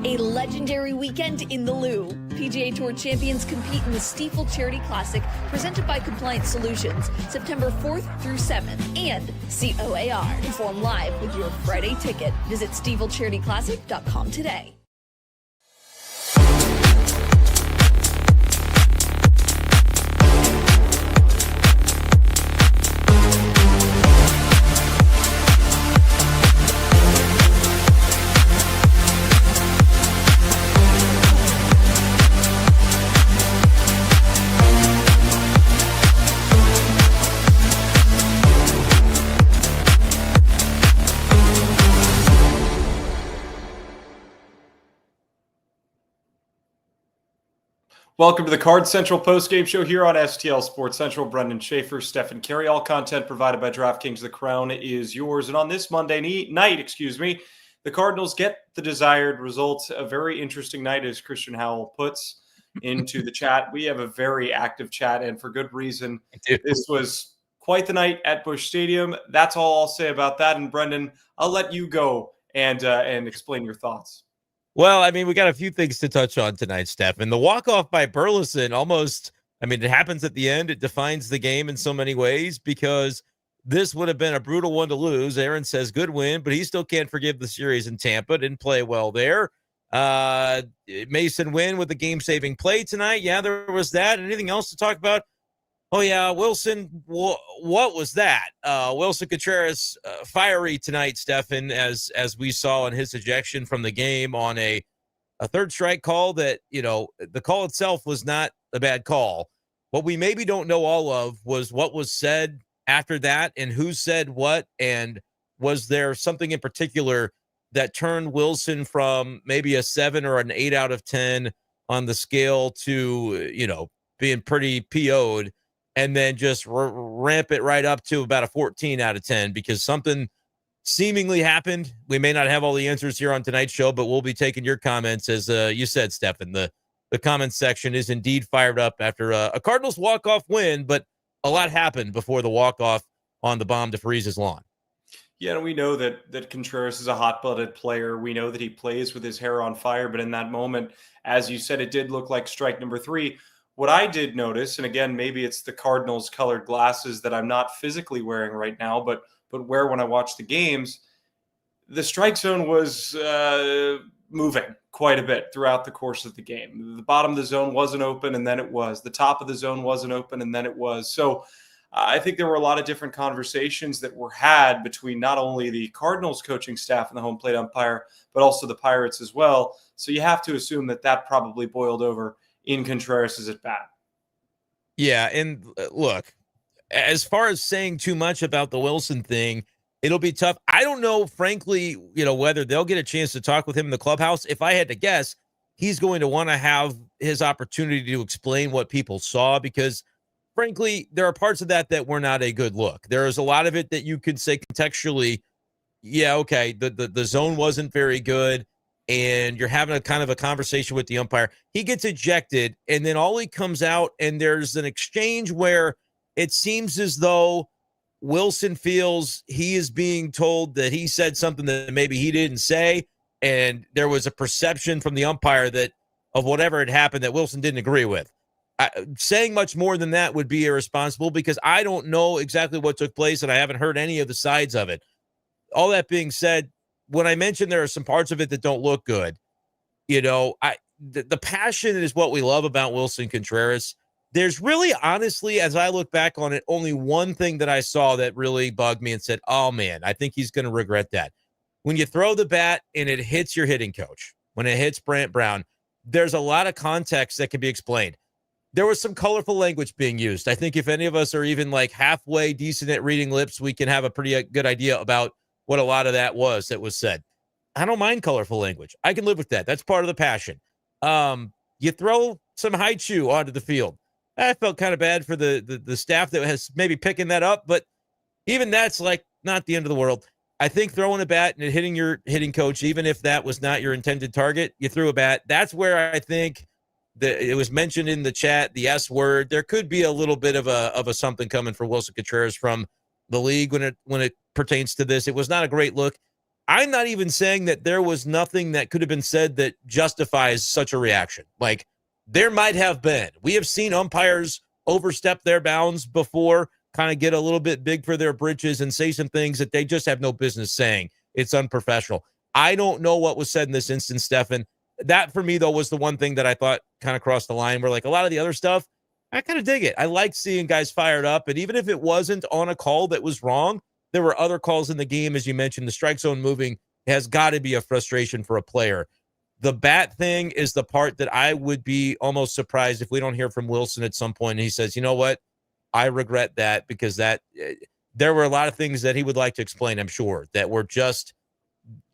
A legendary weekend in the Lou. PGA Tour champions compete in the Stifel Charity Classic, presented by Compliance Solutions, September 4th through 7th, and COAR. Perform live with your Friday ticket. Visit StifelCharityClassic.com today. Welcome to the Card Central postgame show here on STL Sports Central. Brenden, Schaeffer, Stefan, Caray, all content provided by DraftKings. The crown is yours. And on this Monday night, the Cardinals get the desired results. A very interesting night, as Christian Howell puts into the chat. We have a very active chat, and for good reason. This was quite the night at Busch Stadium. That's all I'll say about that. And Brenden, I'll let you go and explain your thoughts. Well, I mean, we got a few things to touch on tonight, Stefan. The walk-off by Burleson it happens at the end. It defines the game in so many ways because this would have been a brutal one to lose. Aaron says good win, but he still can't forgive the series in Tampa. Didn't play well there. Mason Wynn with the game-saving play tonight. Yeah, there was that. Anything else to talk about? Oh, yeah, Willson, what was that? Willson Contreras, fiery tonight, Stefan, as we saw in his ejection from the game on a third strike call that, the call itself was not a bad call. What we maybe don't know all of was what was said after that and who said what, and was there something in particular that turned Willson from maybe a 7 or an 8 out of 10 on the scale to, being pretty PO'd. And then just ramp it right up to about a 14 out of 10 because something seemingly happened. We may not have all the answers here on tonight's show, but we'll be taking your comments. As you said, Stefan, the comments section is indeed fired up after a Cardinals walk-off win, but a lot happened before the walk-off on the bomb to Freese's lawn. Yeah, and we know that Contreras is a hot-blooded player. We know that he plays with his hair on fire, but in that moment, as you said, it did look like strike number 3. What I did notice, and again, maybe it's the Cardinals colored glasses that I'm not physically wearing right now, but wear when I watch the games, the strike zone was moving quite a bit throughout the course of the game. The bottom of the zone wasn't open, and then it was. The top of the zone wasn't open, and then it was. So I think there were a lot of different conversations that were had between not only the Cardinals coaching staff and the home plate umpire, but also the Pirates as well. So you have to assume that probably boiled over in Contreras' at bat. Yeah, and look, as far as saying too much about the Willson thing, it'll be tough. I don't know, frankly, whether they'll get a chance to talk with him in the clubhouse. If I had to guess, he's going to want to have his opportunity to explain what people saw because, frankly, there are parts of that were not a good look. There is a lot of it that you could say contextually, yeah, okay, the zone wasn't very good, and you're having a kind of a conversation with the umpire. He gets ejected, and then Oli comes out, and there's an exchange where it seems as though Willson feels he is being told that he said something that maybe he didn't say, and there was a perception from the umpire that of whatever had happened that Willson didn't agree with. Saying much more than that would be irresponsible because I don't know exactly what took place, and I haven't heard any of the sides of it. All that being said, when I mentioned there are some parts of it that don't look good, the passion is what we love about Willson Contreras. There's really, honestly, as I look back on it, only one thing that I saw that really bugged me and said, oh, man, I think he's going to regret that. When you throw the bat and it hits your hitting coach, when it hits Brant Brown, there's a lot of context that can be explained. There was some colorful language being used. I think if any of us are even like halfway decent at reading lips, we can have a pretty good idea about what a lot of that was said. I don't mind colorful language. I can live with that. That's part of the passion. You throw some high chew onto the field. I felt kind of bad for the staff that has maybe picking that up, but even that's like not the end of the world. I think throwing a bat and hitting your hitting coach, even if that was not your intended target, you threw a bat. That's where I think it was mentioned in the chat, the S word. There could be a little bit of a something coming for Willson Contreras from the league when it pertains to this. It was not a great look. I'm not even saying that there was nothing that could have been said that justifies such a reaction. Like, there might have been. We have seen umpires overstep their bounds before, kind of get a little bit big for their britches and say some things that they just have no business saying. It's unprofessional. I don't know what was said in this instance, Stefan. That, for me, though, was the one thing that I thought kind of crossed the line, where, like, a lot of the other stuff, I kind of dig it. I like seeing guys fired up. And even if it wasn't on a call that was wrong, there were other calls in the game, as you mentioned. The strike zone moving has got to be a frustration for a player. The bat thing is the part that I would be almost surprised if we don't hear from Willson at some point and he says, you know what, I regret that, because that there were a lot of things that he would like to explain, I'm sure, that were just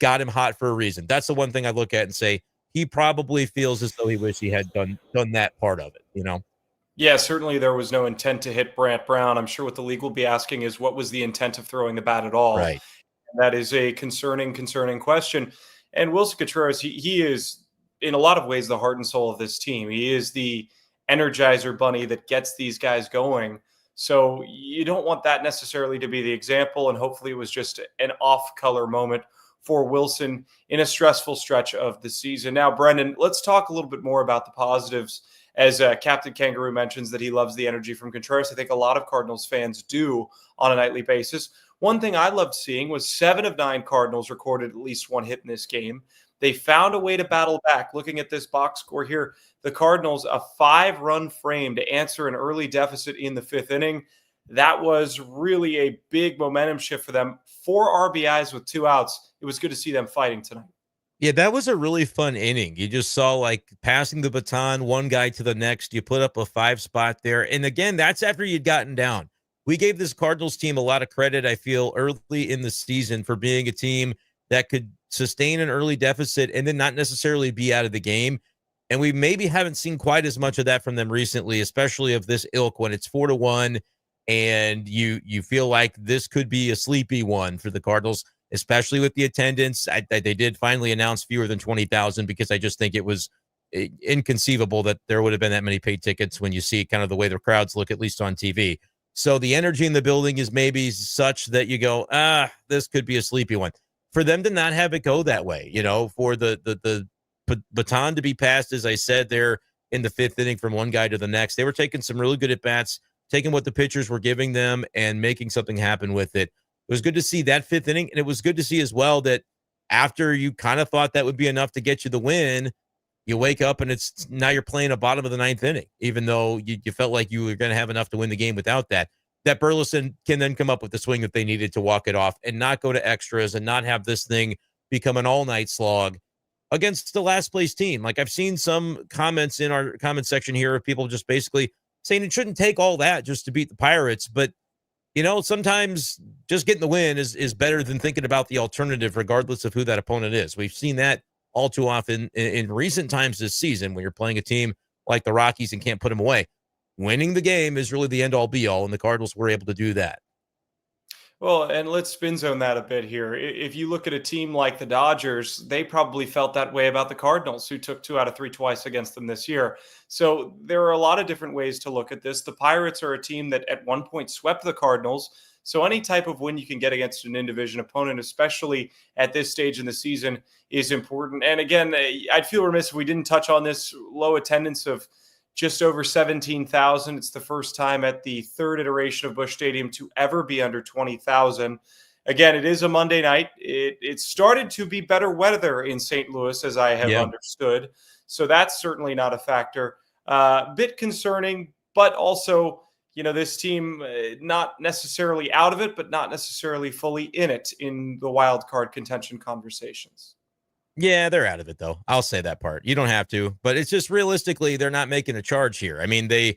got him hot for a reason. That's the one thing I look at and say he probably feels as though he wished he had done that part of it, you know? Yeah, certainly there was no intent to hit Brant Brown. I'm sure what the league will be asking is, what was the intent of throwing the bat at all? Right. And that is a concerning question. And Willson Contreras, he is in a lot of ways the heart and soul of this team. He is the energizer bunny that gets these guys going. So you don't want that necessarily to be the example. And hopefully it was just an off-color moment for Willson in a stressful stretch of the season. Now, Brenden, let's talk a little bit more about the positives. As Captain Kangaroo mentions that he loves the energy from Contreras, I think a lot of Cardinals fans do on a nightly basis. One thing I loved seeing was 7 of 9 Cardinals recorded at least one hit in this game. They found a way to battle back. Looking at this box score here, the Cardinals, a 5-run frame to answer an early deficit in the 5th inning. That was really a big momentum shift for them. 4 RBIs with 2 outs. It was good to see them fighting tonight. Yeah, that was a really fun inning. You just saw, like, passing the baton, one guy to the next. You put up a 5 spot there. And again, that's after you'd gotten down. We gave this Cardinals team a lot of credit, I feel, early in the season for being a team that could sustain an early deficit and then not necessarily be out of the game. And we maybe haven't seen quite as much of that from them recently, especially of this ilk when it's 4-1 and you feel like this could be a sleepy one for the Cardinals, especially with the attendance. They did finally announce fewer than 20,000, because I just think it was inconceivable that there would have been that many paid tickets when you see kind of the way the crowds look, at least on TV. So the energy in the building is maybe such that you go, this could be a sleepy one. For them to not have it go that way, you know, for the baton to be passed, as I said, there in the 5th inning from one guy to the next. They were taking some really good at-bats, taking what the pitchers were giving them and making something happen with it. It was good to see that 5th inning, and it was good to see as well that after you kind of thought that would be enough to get you the win, you wake up and it's now you're playing a bottom of the 9th inning, even though you felt like you were going to have enough to win the game without that. That Burleson can then come up with the swing that they needed to walk it off and not go to extras and not have this thing become an all-night slog against the last place team. Like, I've seen some comments in our comment section here of people just basically saying it shouldn't take all that just to beat the Pirates. But, you know, sometimes just getting the win is better than thinking about the alternative, regardless of who that opponent is. We've seen that all too often in recent times this season when you're playing a team like the Rockies and can't put them away. Winning the game is really the end-all be-all, and the Cardinals were able to do that. Well, and let's spin zone that a bit here. If you look at a team like the Dodgers, they probably felt that way about the Cardinals, who took 2 out of 3 twice against them this year. So there are a lot of different ways to look at this. The Pirates are a team that at one point swept the Cardinals. So any type of win you can get against an in-division opponent, especially at this stage in the season, is important. And again, I'd feel remiss if we didn't touch on this low attendance of just over 17,000. It's the first time at the 3rd iteration of Busch Stadium to ever be under 20,000. Again, it is a Monday night. It started to be better weather in St. Louis, as I have understood. So that's certainly not a factor. Bit concerning, but also, you know, this team not necessarily out of it, but not necessarily fully in it in the wild card contention conversations. Yeah, they're out of it, though. I'll say that part. You don't have to, but it's just realistically, they're not making a charge here. I mean, they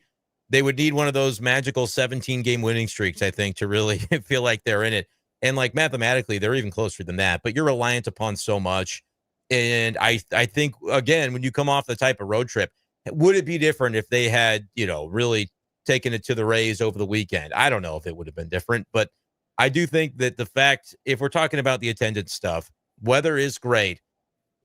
would need one of those magical 17-game winning streaks, I think, to really feel like they're in it. And like mathematically, they're even closer than that, but you're reliant upon so much. And I think, again, when you come off the type of road trip, would it be different if they had, you know, really taken it to the Rays over the weekend? I don't know if it would have been different, but I do think that the fact, if we're talking about the attendance stuff, weather is great.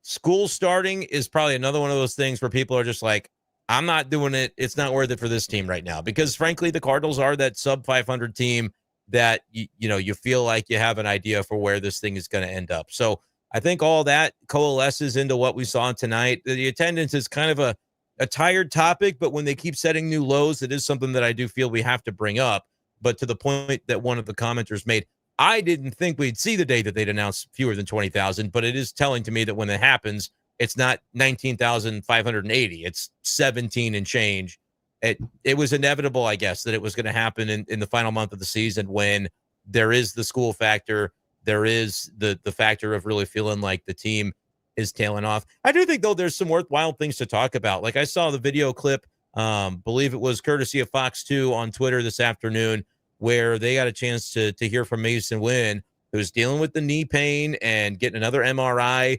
School starting is probably another one of those things where people are just like, I'm not doing it. It's not worth it for this team right now, because frankly, the Cardinals are that sub 500 team that you feel like you have an idea for where this thing is going to end up. So I think all that coalesces into what we saw tonight. The attendance is kind of a tired topic, but when they keep setting new lows, it is something that I do feel we have to bring up. But to the point that one of the commenters made, I didn't think we'd see the day that they'd announce fewer than 20,000, but it is telling to me that when it happens, it's not 19,580. It's 17 and change. It was inevitable, I guess, that it was going to happen in the final month of the season when there is the school factor. There is the factor of really feeling like the team is tailing off. I do think, though, there's some worthwhile things to talk about. Like I saw the video clip, believe it was courtesy of Fox 2 on Twitter this afternoon, where they got a chance to hear from Mason Wynn, who's dealing with the knee pain and getting another MRI.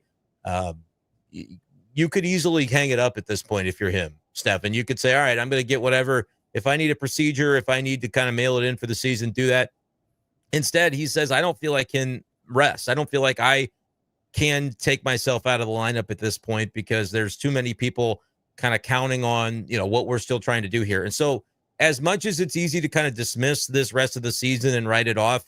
You could easily hang it up at this point if you're him, Stefan. You could say, all right, I'm going to get whatever. If I need a procedure, if I need to kind of mail it in for the season, do that. Instead, he says, I don't feel I can rest. I don't feel like I can take myself out of the lineup at this point because there's too many people kind of counting on, what we're still trying to do here. And so as much as it's easy to kind of dismiss this rest of the season and write it off,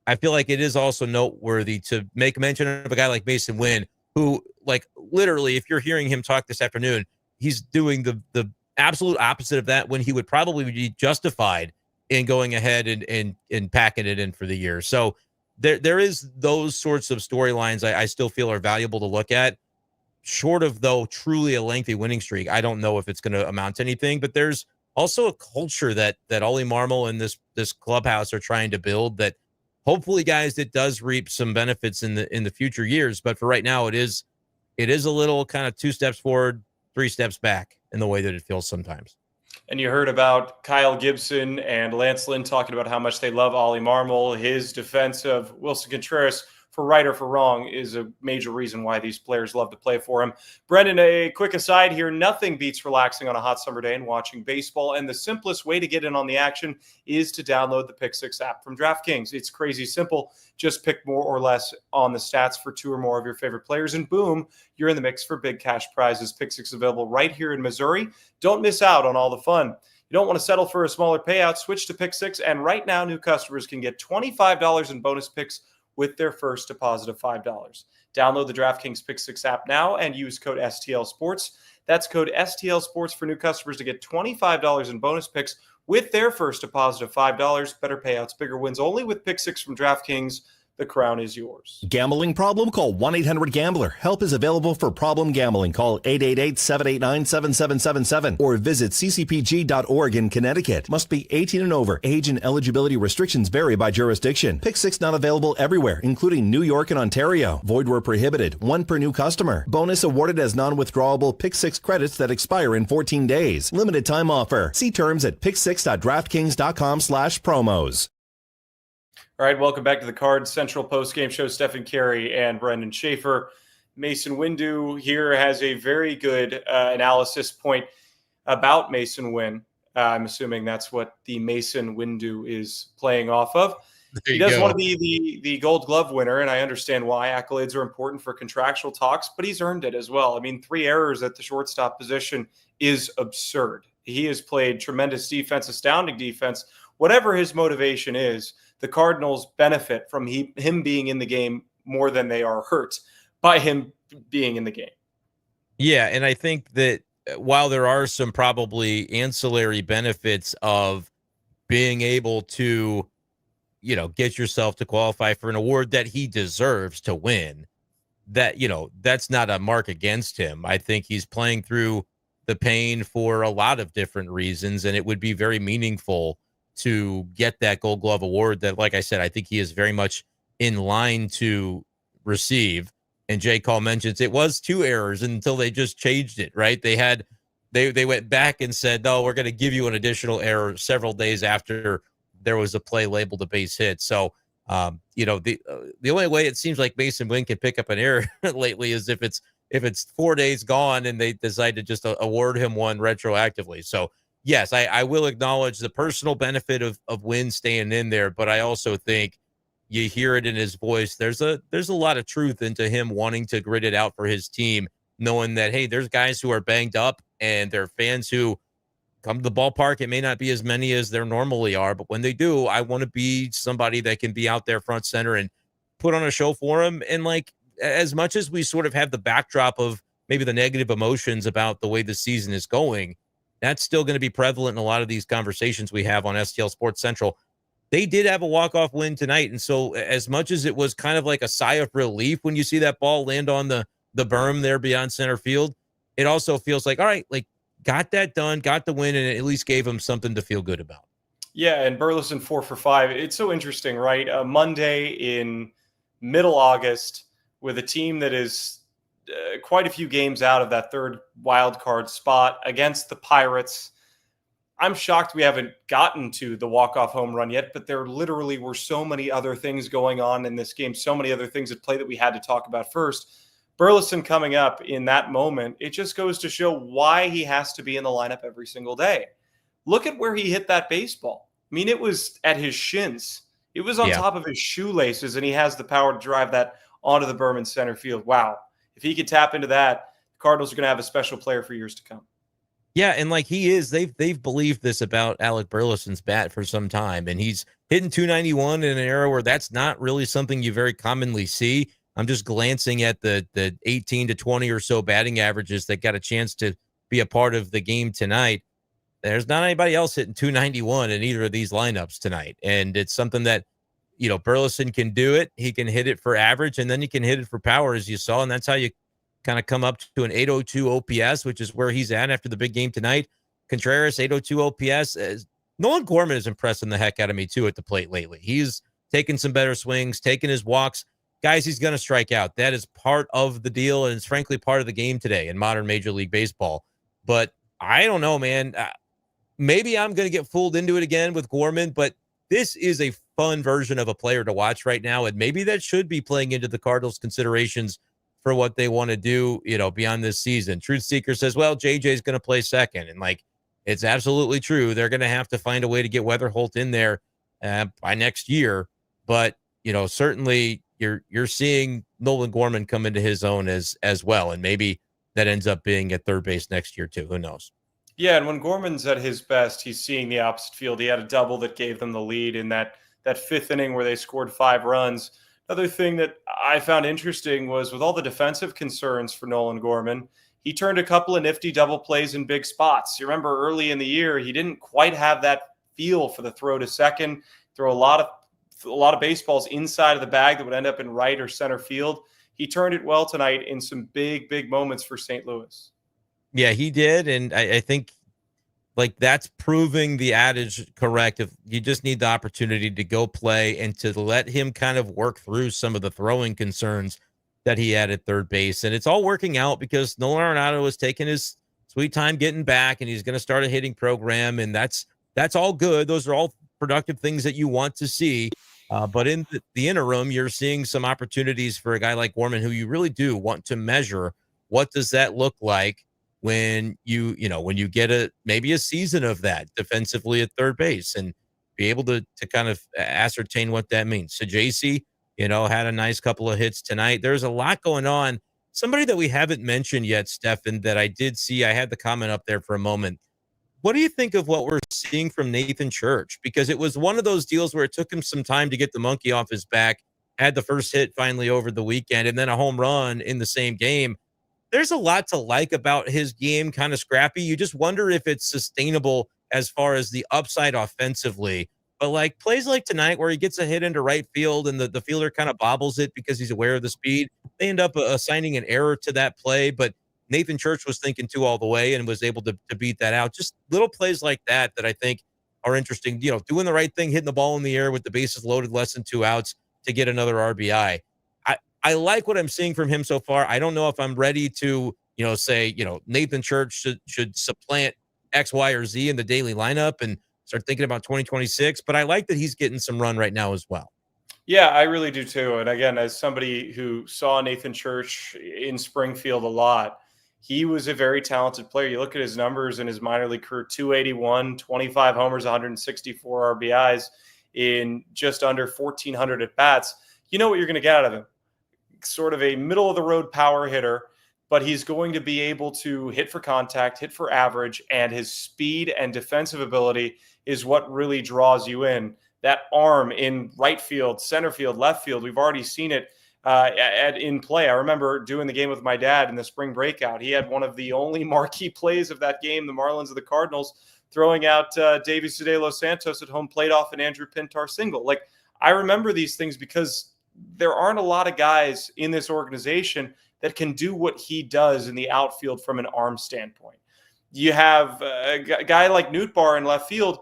I feel like it is also noteworthy to make mention of a guy like Mason Wynn, who, like, literally, if you're hearing him talk this afternoon, he's doing the absolute opposite of that when he would probably be justified in going ahead and packing it in for the year. So there is those sorts of storylines I still feel are valuable to look at. Short of, though, truly a lengthy winning streak, I don't know if it's going to amount to anything, but there's also a culture that Oli Marmol and this clubhouse are trying to build that hopefully, guys, it does reap some benefits in the future years. But for right now, it is a little kind of 2 steps forward, 3 steps back in the way that it feels sometimes. And you heard about Kyle Gibson and Lance Lynn talking about how much they love Oli Marmol. His defense of Willson Contreras, for right or for wrong, is a major reason why these players love to play for him. Brenden, a quick aside here. Nothing beats relaxing on a hot summer day and watching baseball. And the simplest way to get in on the action is to download the Pick 6 app from DraftKings. It's crazy simple. Just pick more or less on the stats for 2 or more of your favorite players, and boom, you're in the mix for big cash prizes. Pick 6 available right here in Missouri. Don't miss out on all the fun. You don't want to settle for a smaller payout. Switch to Pick 6, and right now, new customers can get $25 in bonus picks with their first deposit of $5. Download the DraftKings Pick 6 app now and use code STL Sports. That's code STL Sports for new customers to get $25 in bonus picks with their first deposit of $5. Better payouts, bigger wins only with Pick 6 from DraftKings. The crown is yours. Gambling problem? Call 1-800-GAMBLER. Help is available for problem gambling. Call 888-789-7777 or visit ccpg.org in Connecticut. Must be 18 and over. Age and eligibility restrictions vary by jurisdiction. Pick 6 not available everywhere, including New York and Ontario. Void where prohibited. 1 per new customer. Bonus awarded as non-withdrawable Pick 6 credits that expire in 14 days. Limited time offer. See terms at pick6.draftkings.com/promos. All right, welcome back to the Card Central Postgame Show. Stefan, Caray, and Brenden Schaeffer. Mason Windu here has a very good analysis point about Mason Wynn. I'm assuming that's what the Mason Windu is playing off of. He does want to be the Gold Glove winner, and I understand why. Accolades are important for contractual talks, but he's earned it as well. I mean, 3 errors at the shortstop position is absurd. He has played tremendous defense, astounding defense. Whatever his motivation is, the Cardinals benefit from him being in the game more than they are hurt by him being in the game. Yeah, and I think that while there are some probably ancillary benefits of being able to, get yourself to qualify for an award that he deserves to win, that, that's not a mark against him. I think he's playing through the pain for a lot of different reasons, and it would be very meaningful to get that Gold Glove award that, like I said, I think he is very much in line to receive. And J. Call mentions it was 2 errors until they just changed it, right? They went back and said, no, we're going to give you an additional error several days after there was a play labeled a base hit. So, the only way it seems like Mason Wynn can pick up an error lately is if it's 4 days gone and they decide to just award him one retroactively. So, yes, I will acknowledge the personal benefit of Wynn staying in there, but I also think you hear it in his voice. There's a lot of truth into him wanting to grit it out for his team, knowing that, hey, there's guys who are banged up and there are fans who come to the ballpark. It may not be as many as there normally are, but when they do, I want to be somebody that can be out there front center and put on a show for them. And like, as much as we sort of have the backdrop of maybe the negative emotions about the way the season is going, that's still going to be prevalent in a lot of these conversations we have on STL Sports Central. They did have a walk-off win tonight. And so as much as it was kind of like a sigh of relief when you see that ball land on the berm there beyond center field, it also feels like, all right, like, got that done, got the win, and it at least gave them something to feel good about. Yeah, and Burleson 4 for 5. It's so interesting, right? A Monday in middle August with a team that is quite a few games out of that third wild card spot against the Pirates. I'm shocked we haven't gotten to the walk-off home run yet, but there literally were so many other things going on in this game, so many other things at play that we had to talk about first. Burleson coming up in that moment, it just goes to show why he has to be in the lineup every single day. Look at where he hit that baseball. I mean, it was at his shins. It was on top of his shoelaces, and he has the power to drive that onto the berm in center field. Wow. If he could tap into that, the Cardinals are going to have a special player for years to come. Yeah, and like he is, they've believed this about Alec Burleson's bat for some time, and he's hitting 291 in an era where that's not really something you very commonly see. I'm just glancing at the 18 to 20 or so batting averages that got a chance to be a part of the game tonight. There's not anybody else hitting 291 in either of these lineups tonight, and it's something that, you know, Burleson can do it. He can hit it for average, and then you can hit it for power, as you saw, and that's how you kind of come up to an 802 OPS, which is where he's at after the big game tonight. Contreras, 802 OPS. Nolan Gorman is impressing the heck out of me, too, at the plate lately. He's taking some better swings, taking his walks. Guys, he's going to strike out. That is part of the deal, and it's frankly part of the game today in modern Major League Baseball. But I don't know, man. Maybe I'm going to get fooled into it again with Gorman, but this is a fun version of a player to watch right now, and maybe that should be playing into the Cardinals' considerations for what they want to do, you know, beyond this season. Truth Seeker says, well, JJ's going to play second. And like, it's absolutely true. They're going to have to find a way to get Weatherholt in there by next year. But, you know, certainly you're seeing Nolan Gorman come into his own as well. And maybe that ends up being at third base next year too. Who knows? Yeah. And when Gorman's at his best, he's seeing the opposite field. He had a double that gave them the lead in that fifth inning where they scored 5 runs. Another thing that I found interesting was with all the defensive concerns for Nolan Gorman, he turned a couple of nifty double plays in big spots. You remember early in the year, he didn't quite have that feel for the throw to second, throw a lot of baseballs inside of the bag that would end up in right or center field. He turned it well tonight in some big moments for St. Louis. Yeah, he did. And I think like that's proving the adage correct. If you just need the opportunity to go play and to let him kind of work through some of the throwing concerns that he had at third base. And it's all working out because Nolan Arenado is taking his sweet time getting back, and he's going to start a hitting program. And that's all good. Those are all productive things that you want to see. But in the interim, you're seeing some opportunities for a guy like Gorman, who you really do want to measure. What does that look like when you get maybe a season of that defensively at third base, and be able to kind of ascertain what that means. So JC, had a nice couple of hits tonight. There's a lot going on. Somebody that we haven't mentioned yet, Stefan, that I did see, I had the comment up there for a moment. What do you think of what we're seeing from Nathan Church? Because it was one of those deals where it took him some time to get the monkey off his back, had the first hit finally over the weekend, and then a home run in the same game. There's a lot to like about his game, kind of scrappy. You just wonder if it's sustainable as far as the upside offensively. But like plays like tonight where he gets a hit into right field and the fielder kind of bobbles it because he's aware of the speed, they end up assigning an error to that play. But Nathan Church was thinking two all the way and was able to beat that out. Just little plays like that I think are interesting. Doing the right thing, hitting the ball in the air with the bases loaded, less than 2 outs to get another RBI. I like what I'm seeing from him so far. I don't know if I'm ready to, say, Nathan Church should supplant X, Y, or Z in the daily lineup and start thinking about 2026. But I like that he's getting some run right now as well. Yeah, I really do too. And again, as somebody who saw Nathan Church in Springfield a lot, he was a very talented player. You look at his numbers in his minor league career, 281, 25 homers, 164 RBIs in just under 1,400 at-bats. You know what you're going to get out of him. Sort of a middle-of-the-road power hitter, but he's going to be able to hit for contact, hit for average, and his speed and defensive ability is what really draws you in. That arm in right field, center field, left field, we've already seen it in play. I remember doing the game with my dad in the spring breakout. He had one of the only marquee plays of that game, the Marlins of the Cardinals, throwing out Davey Cede Los Santos at home plate off an Andrew Pintar single. Like, I remember these things because there aren't a lot of guys in this organization that can do what he does in the outfield from an arm standpoint. You have a guy like Nootbaar in left field,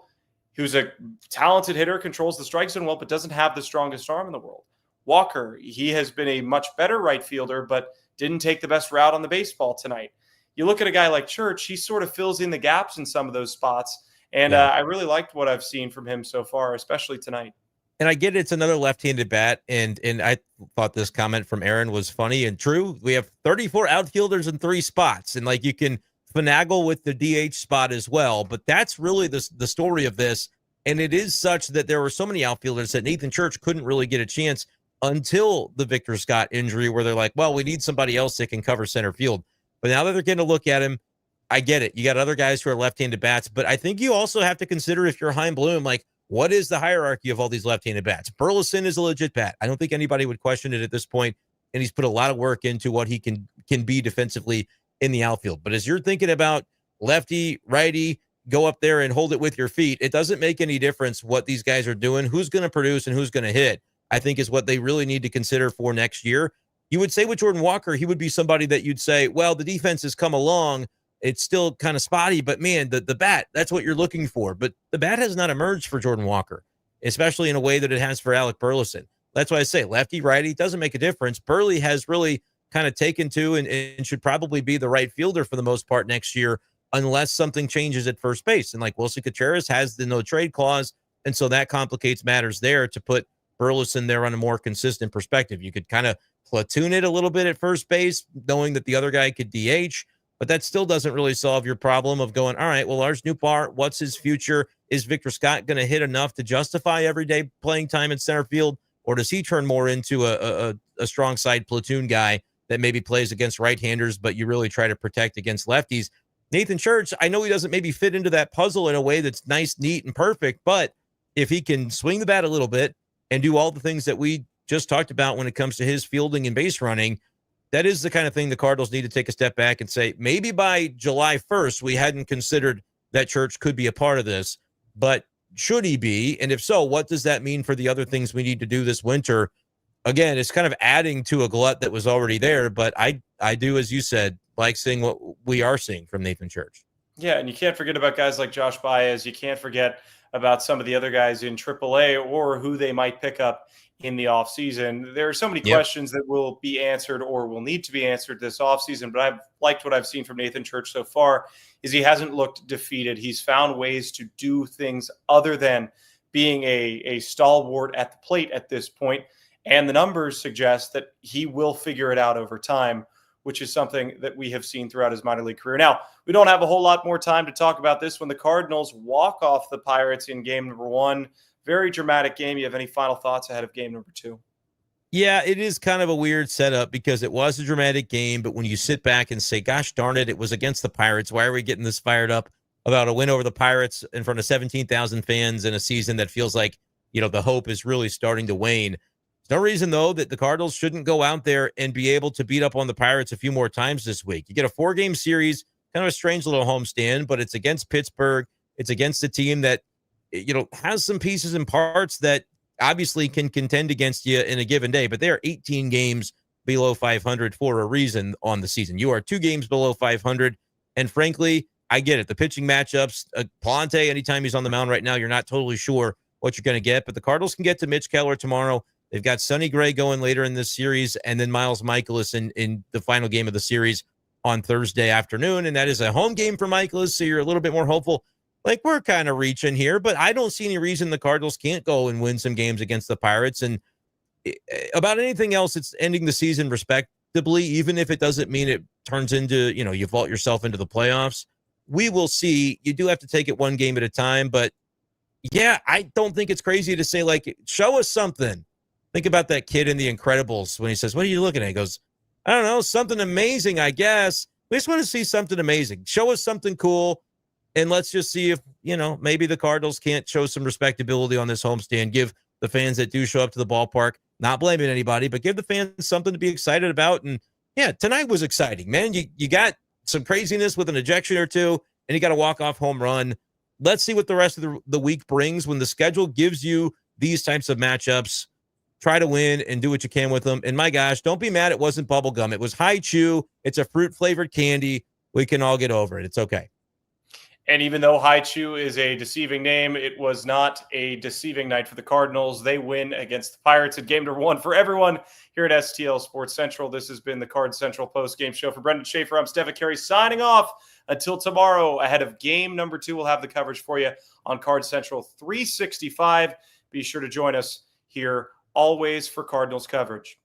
who's a talented hitter, controls the strike zone well, but doesn't have the strongest arm in the world. Walker, he has been a much better right fielder, but didn't take the best route on the baseball tonight. You look at a guy like Church, he sort of fills in the gaps in some of those spots. And I really liked what I've seen from him so far, especially tonight. And I get it's another left-handed bat, and I thought this comment from Aaron was funny and true. We have 34 outfielders in 3 spots, and like you can finagle with the DH spot as well. But that's really the story of this, and it is such that there were so many outfielders that Nathan Church couldn't really get a chance until the Victor Scott injury, where they're like, well, we need somebody else that can cover center field. But now that they're getting to look at him, I get it. You got other guys who are left-handed bats, but I think you also have to consider, if you're Chaim Bloom, like, what is the hierarchy of all these left-handed bats? Burleson is a legit bat. I don't think anybody would question it at this point, and he's put a lot of work into what he can be defensively in the outfield. But as you're thinking about lefty, righty, go up there and hold it with your feet, it doesn't make any difference what these guys are doing. Who's going to produce and who's going to hit, I think, is what they really need to consider for next year. You would say with Jordan Walker, he would be somebody that you'd say, well, the defense has come along. It's still kind of spotty, but man, the bat, that's what you're looking for. But the bat has not emerged for Jordan Walker, especially in a way that it has for Alec Burleson. That's why I say lefty, righty, doesn't make a difference. Burley has really kind of taken to and should probably be the right fielder for the most part next year, unless something changes at first base. And like Willson Contreras has the no trade clause, and so that complicates matters there to put Burleson there on a more consistent perspective. You could kind of platoon it a little bit at first base, knowing that the other guy could DH. But that still doesn't really solve your problem of going, all right, well, Lars Nootbaar, what's his future? Is Victor Scott going to hit enough to justify everyday playing time in center field? Or does he turn more into a strong side platoon guy that maybe plays against right-handers, but you really try to protect against lefties? Nathan Church, I know he doesn't maybe fit into that puzzle in a way that's nice, neat, and perfect, but if he can swing the bat a little bit and do all the things that we just talked about when it comes to his fielding and base running, that is the kind of thing the Cardinals need to take a step back and say, maybe by July 1st, we hadn't considered that Church could be a part of this, but should he be? And if so, what does that mean for the other things we need to do this winter? Again, it's kind of adding to a glut that was already there, but I do, as you said, like seeing what we are seeing from Nathan Church. Yeah, and you can't forget about guys like Josh Baez. You can't forget about some of the other guys in AAA or who they might pick up in the offseason. There are so many questions that will be answered or will need to be answered this offseason, but I've liked what I've seen from Nathan Church so far is he hasn't looked defeated. He's found ways to do things other than being a stalwart at the plate at this point, and the numbers suggest that he will figure it out over time, which is something that we have seen throughout his minor league career. Now, we don't have a whole lot more time to talk about this when the Cardinals walk off the Pirates in game number 1. Very dramatic game. You have any final thoughts ahead of game number 2? Yeah, it is kind of a weird setup because it was a dramatic game, but when you sit back and say, gosh darn it was against the Pirates. Why are we getting this fired up about a win over the Pirates in front of 17,000 fans in a season that feels like, the hope is really starting to wane? There's no reason, though, that the Cardinals shouldn't go out there and be able to beat up on the Pirates a few more times this week. You get a 4-game series, kind of a strange little homestand, but it's against Pittsburgh. It's against a team that, has some pieces and parts that obviously can contend against you in a given day, but they are 18 games below 500 for a reason on the season. You are 2 games below 500, and frankly, I get it. The pitching matchups, Palante, anytime he's on the mound right now, you're not totally sure what you're going to get, but the Cardinals can get to Mitch Keller tomorrow. They've got Sonny Gray going later in this series, and then Miles Mikolas in the final game of the series on Thursday afternoon, and that is a home game for Mikolas, so you're a little bit more hopeful. Like, we're kind of reaching here, but I don't see any reason the Cardinals can't go and win some games against the Pirates. And about anything else, it's ending the season respectably, even if it doesn't mean it turns into, you vault yourself into the playoffs. We will see. You do have to take it one game at a time, but yeah, I don't think it's crazy to say, like, show us something. Think about that kid in The Incredibles when he says, what are you looking at? He goes, I don't know, something amazing, I guess. We just want to see something amazing. Show us something cool, and let's just see if, maybe the Cardinals can't show some respectability on this homestand. Give the fans that do show up to the ballpark, not blaming anybody, but give the fans something to be excited about. And, yeah, tonight was exciting, man. You got some craziness with an ejection or two, and you got a walk-off home run. Let's see what the rest of the week brings when the schedule gives you these types of matchups. Try to win and do what you can with them. And my gosh, don't be mad it wasn't bubble gum. It was High Chew. It's a fruit-flavored candy. We can all get over it. It's okay. And even though High Chew is a deceiving name, it was not a deceiving night for the Cardinals. They win against the Pirates at game number 1 for everyone here at STL Sports Central. This has been the Card Central post-game show. For Brenden Schaeffer, I'm Stefan Caray signing off until tomorrow. Ahead of game number 2, we'll have the coverage for you on Card Central 365. Be sure to join us here always for Cardinals coverage.